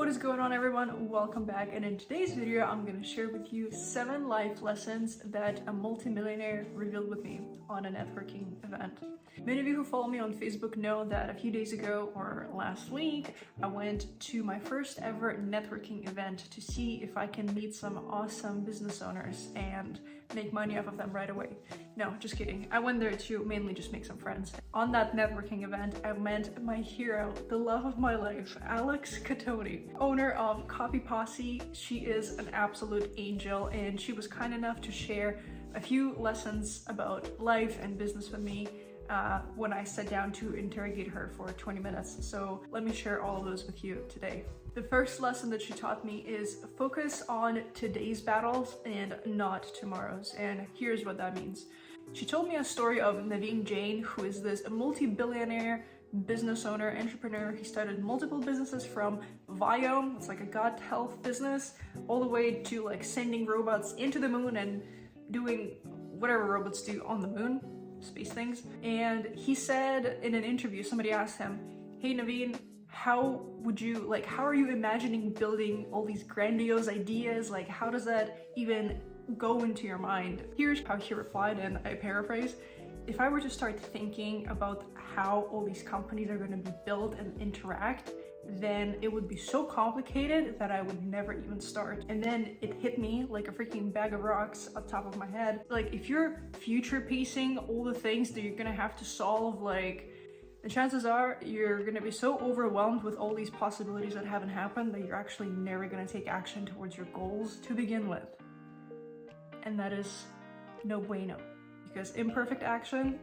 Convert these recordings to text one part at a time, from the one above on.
What is going on, everyone? Welcome back, and in today's video I'm going to share with you 7 life lessons that a multimillionaire revealed with me on a networking event. Many of you who follow me on Facebook know that a few days ago or last week I went to my first ever networking event to see if I can meet some awesome business owners and make money off of them right away. No, just kidding. I went there to mainly just make some friends. On that networking event, I met my hero, the love of my life, Alex Cattoni, owner of Copy Posse. She is an absolute angel, and she was kind enough to share a few lessons about life and business with me when I sat down to interrogate her for 20 minutes. So let me share all of those with you today. The first lesson that she taught me is focus on today's battles and not tomorrow's. And here's what that means. She told me a story of Naveen Jain, who is this multi-billionaire business owner, entrepreneur. He started multiple businesses from Viome, it's like a gut health business, all the way to like sending robots into the moon and doing whatever robots do on the moon, space things. And he said in an interview, somebody asked him, "Hey Naveen, how are you imagining building all these grandiose ideas? Like, how does that even go into your mind?" Here's how he replied, and I paraphrase: "If I were to start thinking about how all these companies are going to be built and interact, then it would be so complicated that I would never even start." And then it hit me like a freaking bag of rocks on top of my head. Like, if you're future pacing all the things that you're gonna have to solve, like, the chances are you're gonna be so overwhelmed with all these possibilities that haven't happened that you're actually never gonna take action towards your goals to begin with. And that is no bueno, because imperfect action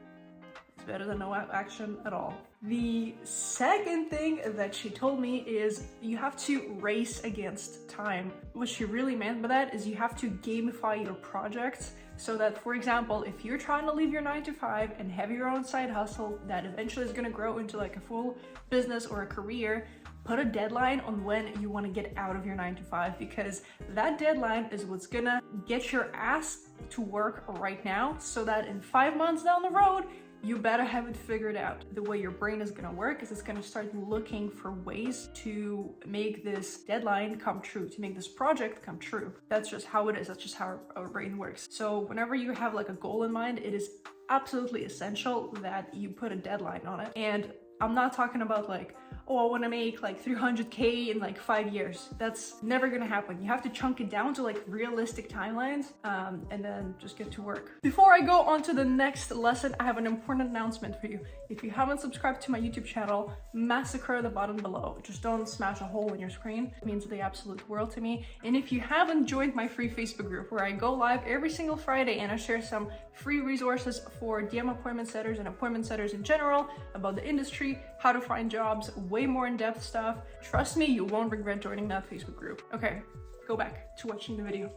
is better than no action at all. The second thing that she told me is you have to race against time. What she really meant by that is you have to gamify your projects so that, for example, if you're trying to leave your 9-to-5 and have your own side hustle that eventually is going to grow into like a full business or a career, put a deadline on when you want to get out of your 9-to-5, because that deadline is what's gonna get your ass to work right now, so that in 5 months down the road, you better have it figured out. The way your brain is gonna work is it's gonna start looking for ways to make this deadline come true, to make this project come true. That's just how it is. That's just how our brain works. So whenever you have like a goal in mind, it is absolutely essential that you put a deadline on it. And I'm not talking about like, oh, I want to make like 300K in like 5 years. That's never gonna happen. You have to chunk it down to like realistic timelines, and then just get to work. Before I go on to the next lesson, I have an important announcement for you. If you haven't subscribed to my YouTube channel, massacre the button below. Just don't smash a hole in your screen. It means the absolute world to me. And if you haven't joined my free Facebook group, where I go live every single Friday and I share some free resources for DM appointment setters and appointment setters in general, about the industry, how to find jobs, way more in-depth stuff. Trust me, you won't regret joining that Facebook group. Okay, go back to watching the video.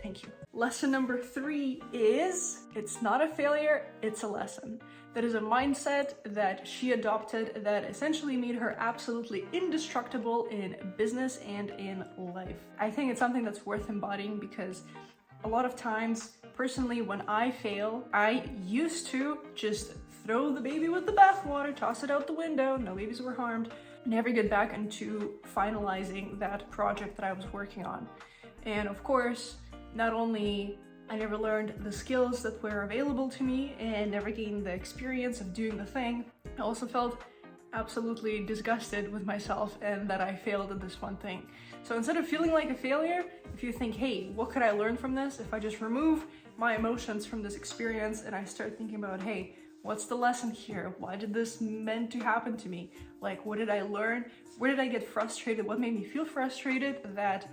Thank you. Lesson number 3 is, it's not a failure, it's a lesson. That is a mindset that she adopted that essentially made her absolutely indestructible in business and in life. I think it's something that's worth embodying, because a lot of times, personally, when I fail, I used to just throw the baby with the bathwater, toss it out the window, no babies were harmed, never get back into finalizing that project that I was working on. And of course, not only I never learned the skills that were available to me and never gained the experience of doing the thing, I also felt absolutely disgusted with myself and that I failed at this one thing. So instead of feeling like a failure, if you think, hey, what could I learn from this? If I just remove my emotions from this experience and I start thinking about, hey, what's the lesson here? Why did this meant to happen to me? Like, what did I learn? Where did I get frustrated? What made me feel frustrated? That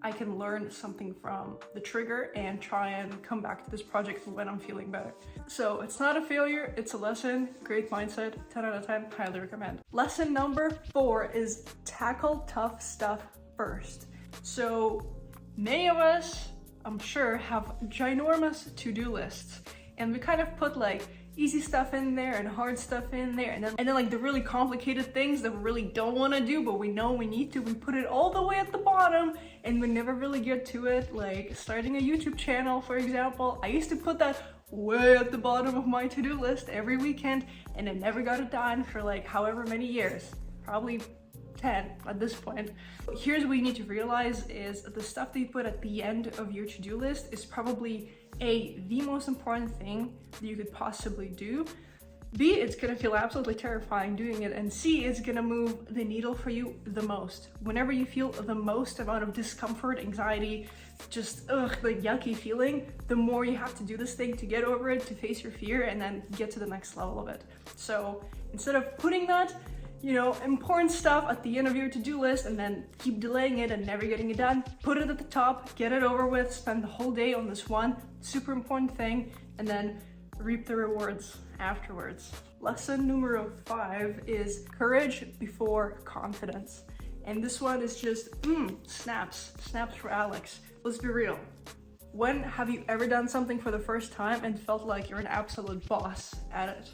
I can learn something from the trigger and try and come back to this project when I'm feeling better. So it's not a failure, it's a lesson. Great mindset, 10 out of 10, highly recommend. Lesson number 4 is tackle tough stuff first. So many of us, I'm sure, have ginormous to-do lists, and we kind of put like easy stuff in there and hard stuff in there, and then like the really complicated things that we really don't want to do but we know we need to, we put it all the way at the bottom and we never really get to it. Like starting a YouTube channel, for example, I used to put that way at the bottom of my to-do list every weekend, and I never got it done for like however many years, probably 10 at this point. Here's what you need to realize is the stuff that you put at the end of your to-do list is probably the most important thing that you could possibly do. B, it's gonna feel absolutely terrifying doing it, and C, it's gonna move the needle for you the most. Whenever you feel the most amount of discomfort, anxiety, just the yucky feeling, the more you have to do this thing to get over it, to face your fear, and then get to the next level of it. So instead of putting that, important stuff at the end of your to-do list and then keep delaying it and never getting it done, put it at the top, get it over with, spend the whole day on this one super important thing, and then reap the rewards afterwards. Lesson numero 5 is courage before confidence. And this one is just snaps for Alex. Let's be real. When have you ever done something for the first time and felt like you're an absolute boss at it?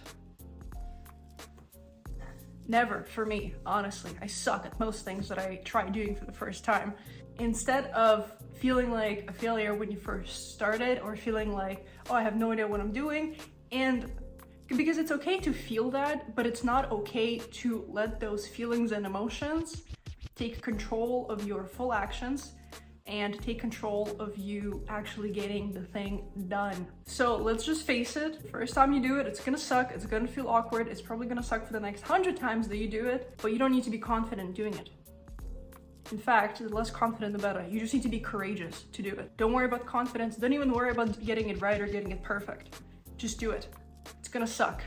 Never for me, honestly. I suck at most things that I try doing for the first time. Instead of feeling like a failure when you first started, or feeling like, oh, I have no idea what I'm doing, and because it's okay to feel that, but it's not okay to let those feelings and emotions take control of your full actions and take control of you actually getting the thing done. So let's just face it, first time you do it, it's gonna suck, it's gonna feel awkward, it's probably gonna suck for the next 100 times that you do it, but you don't need to be confident doing it. In fact, the less confident the better. You just need to be courageous to do it. Don't worry about confidence, don't even worry about getting it right or getting it perfect. Just do it. It's gonna suck,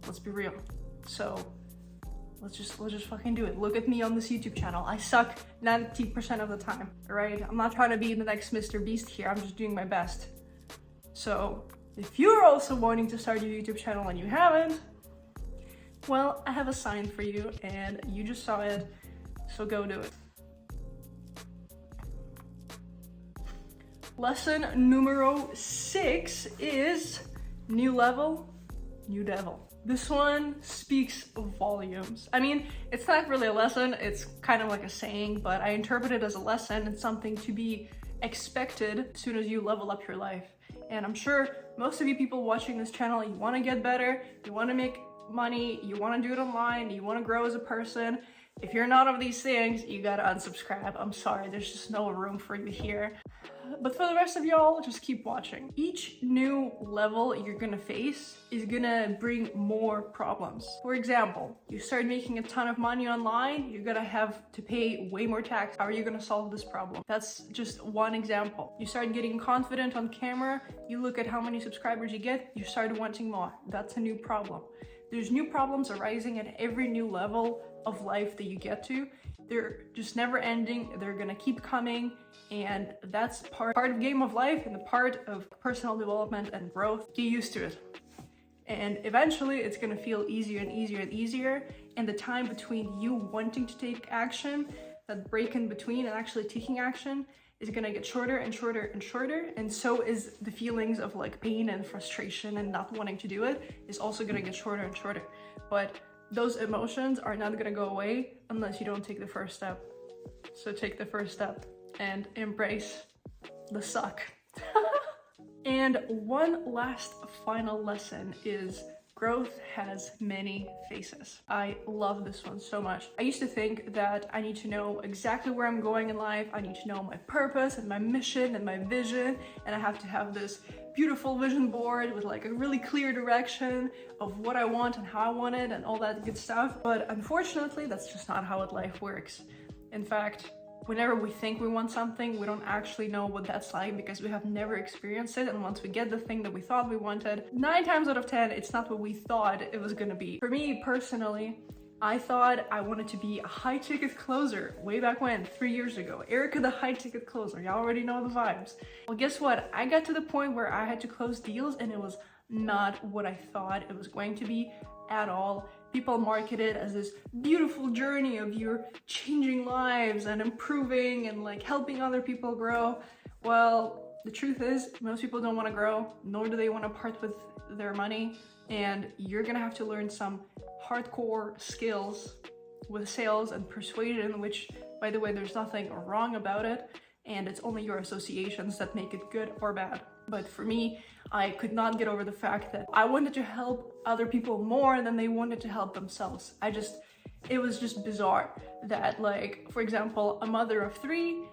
let's be real. So let's just fucking do it. Look at me on this YouTube channel. I suck 90% of the time, all right? I'm not trying to be the next Mr. Beast here. I'm just doing my best. So if you're also wanting to start your YouTube channel and you haven't, well, I have a sign for you and you just saw it, so go do it. Lesson numero 6 is new level, new devil. This one speaks volumes. I mean, it's not really a lesson, it's kind of like a saying, but I interpret it as a lesson and something to be expected as soon as you level up your life. And I'm sure most of you people watching this channel, you want to get better, you want to make money, you want to do it online, you want to grow as a person. If you're none of these things, you gotta unsubscribe. I'm sorry, there's just no room for you here. But for the rest of y'all, just keep watching. Each new level you're gonna face is gonna bring more problems. For example, you start making a ton of money online, you're gonna have to pay way more tax. How are you gonna solve this problem? That's just one example. You start getting confident on camera, you look at how many subscribers you get, you start wanting more. That's a new problem. There's new problems arising at every new level of life that you get to. They're just never ending, they're gonna keep coming, and that's part of game of life and the part of personal development and growth. Get used to it. And eventually it's gonna feel easier and easier and easier, and the time between you wanting to take action, that break in between and actually taking action, is gonna get shorter and shorter and shorter, and so is the feelings of like pain and frustration and not wanting to do it is also gonna get shorter and shorter. But those emotions are not gonna go away unless you don't take the first step. So take the first step and embrace the suck. And one last final lesson is growth has many faces. I love this one so much. I used to think that I need to know exactly where I'm going in life. I need to know my purpose and my mission and my vision. And I have to have this beautiful vision board with like a really clear direction of what I want and how I want it and all that good stuff. But unfortunately, that's just not how life works. In fact, whenever we think we want something, we don't actually know what that's like because we have never experienced it. And once we get the thing that we thought we wanted, 9 times out of 10, it's not what we thought it was gonna be. For me personally, I thought I wanted to be a high-ticket closer way back when, 3 years ago. Erica the high-ticket closer, y'all already know the vibes. Well, guess what? I got to the point where I had to close deals and it was not what I thought it was going to be at all. People market it as this beautiful journey of you changing lives and improving and like helping other people grow. Well, the truth is most people don't want to grow, nor do they want to part with their money. And you're gonna have to learn some hardcore skills with sales and persuasion, which, by the way, there's nothing wrong about it. And it's only your associations that make it good or bad. But for me, I could not get over the fact that I wanted to help other people more than they wanted to help themselves. I just it was just bizarre that, like, for example, a mother of three,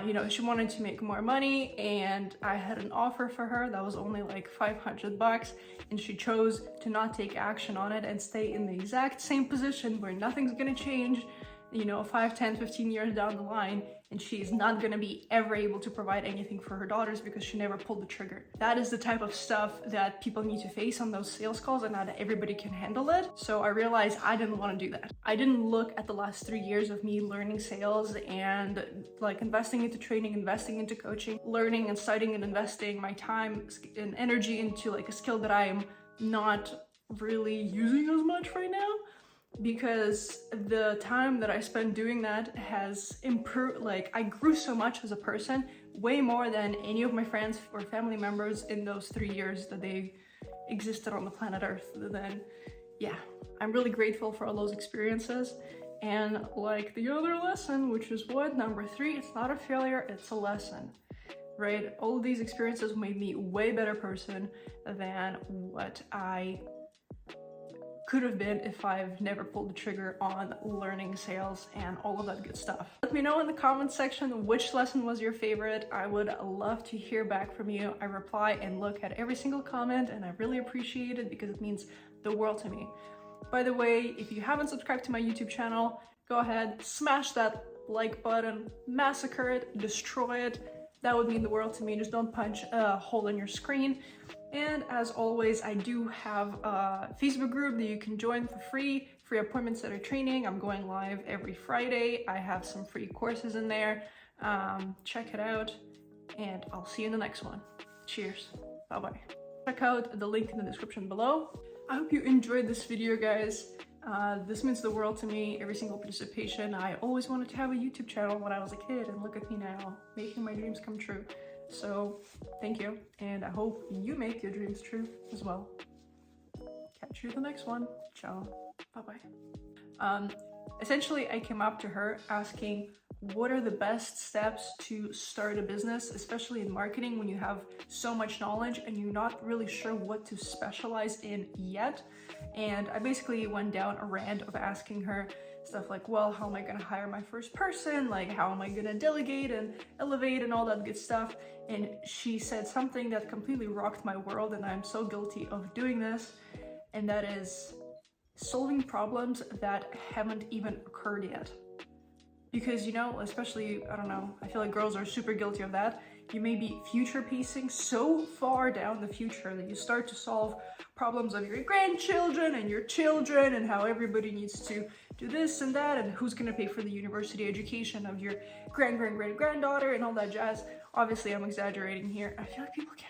you know, she wanted to make more money and I had an offer for her that was only like $500, and she chose to not take action on it and stay in the exact same position where nothing's gonna change, you know, 5, 10, 15 years down the line, and she's not gonna be ever able to provide anything for her daughters because she never pulled the trigger. That is the type of stuff that people need to face on those sales calls, and not everybody can handle it. So I realized I didn't want to do that. I didn't look at the last 3 years of me learning sales and like investing into training, investing into coaching, learning and studying and investing my time and energy into like a skill that I am not really using as much right now, because the time that I spent doing that has improved. Like, I grew so much as a person, way more than any of my friends or family members in those 3 years that they existed on the planet Earth. Then yeah, I'm really grateful for all those experiences. And like the other lesson, which is what, number 3, it's not a failure, it's a lesson, right? All of these experiences made me a way better person than what I could have been if I've never pulled the trigger on learning sales and all of that good stuff. Let me know in the comments section which lesson was your favorite. I would love to hear back from you. I reply and look at every single comment, and I really appreciate it because it means the world to me. By the way, if you haven't subscribed to my YouTube channel, go ahead, smash that like button, massacre it, destroy it. That would mean the world to me. Just don't punch a hole in your screen. And as always, I do have a Facebook group that you can join for free appointment setter training. I'm going live every Friday. I have some free courses in there. Check it out, and I'll see you in the next one. Cheers. Bye-bye. Check out the link in the description below. I hope you enjoyed this video, guys. This means the world to me, every single participation. I always wanted to have a YouTube channel when I was a kid, and look at me now, making my dreams come true. So thank you, and I hope you make your dreams true as well. Catch you in the next one. Ciao. Bye-bye. Essentially, I came up to her asking, what are the best steps to start a business, especially in marketing, when you have so much knowledge and you're not really sure what to specialize in yet? And I basically went down a rant of asking her stuff like, well, how am I gonna hire my first person? Like, how am I gonna delegate and elevate and all that good stuff? And she said something that completely rocked my world, and I'm so guilty of doing this, and that is solving problems that haven't even occurred yet. Because, you know, especially, I don't know, I feel like girls are super guilty of that. You may be future pacing so far down the future that you start to solve problems of your grandchildren and your children, and how everybody needs to do this and that, and who's gonna pay for the university education of your granddaughter and all that jazz. Obviously, I'm exaggerating here. I feel like people can't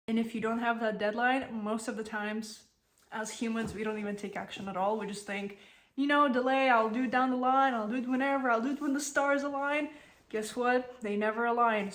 And if you don't have that deadline, most of the times as humans, we don't even take action at all. We just think, you know, delay, I'll do it down the line, I'll do it whenever, I'll do it when the stars align. Guess what? They never align.